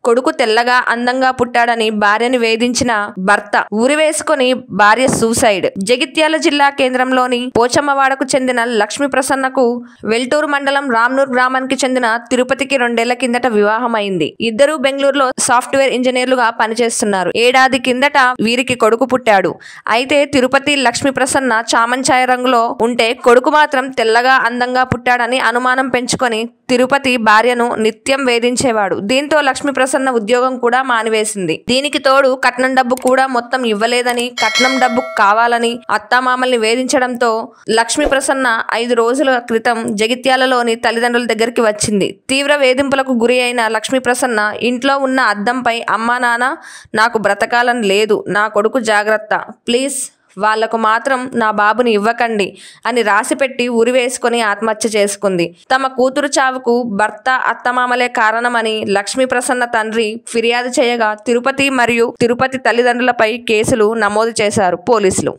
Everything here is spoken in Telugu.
కొడుకు తెల్లగా అందంగా పుట్టాడని భార్యని వేధించిన భర్త ఊరివేసుకుని భార్య సూసైడ్. జగిత్యాల జిల్లా కేంద్రంలోని పోచమ్మవాడకు చెందిన లక్ష్మీ ప్రసన్నకు వెల్టూరు మండలం రామ్నూర్ గ్రామానికి చెందిన తిరుపతికి 2 ఏళ్ల కిందట వివాహం అయింది. ఇద్దరూ బెంగళూరులో సాఫ్ట్వేర్ ఇంజనీర్లుగా పనిచేస్తున్నారు. ఏడాది కిందట వీరికి కొడుకు పుట్టాడు. అయితే తిరుపతి లక్ష్మీ ప్రసన్న చామంచాయ రంగులో ఉంటే కొడుకు మాత్రం తెల్లగా అందంగా పుట్టాడని అనుమానం పెంచుకొని తిరుపతి భార్యను నిత్యం వేధించేవాడు. దీంతో లక్ష్మీ ప్రసన్న ఉద్యోగం కూడా మానివేసింది. దీనికి తోడు కట్నం డబ్బు కూడా మొత్తం ఇవ్వలేదని, కట్నం డబ్బు కావాలని అత్తామామల్ని వేధించడంతో లక్ష్మీ ప్రసన్న 5 రోజుల క్రితం జగిత్యాలలోని తల్లిదండ్రుల దగ్గరికి వచ్చింది. తీవ్ర వేధింపులకు గురి అయిన లక్ష్మీ ప్రసన్న ఇంట్లో ఉన్న అద్దంపై అమ్మా నాన్న నాకు బ్రతకాలని లేదు, నా కొడుకు జాగ్రత్త, ప్లీజ్ వాళ్లకు మాత్రం నా బాబుని ఇవ్వకండి అని రాసిపెట్టి ఉరివేసుకుని ఆత్మహత్య చేసుకుంది. తమ కూతురు చావుకు భర్త అత్తమామలే కారణమని లక్ష్మీ ప్రసన్న తండ్రి ఫిర్యాదు చేయగా తిరుపతి మరియు తిరుపతి తల్లిదండ్రులపై కేసులు నమోదు చేశారు పోలీసులు.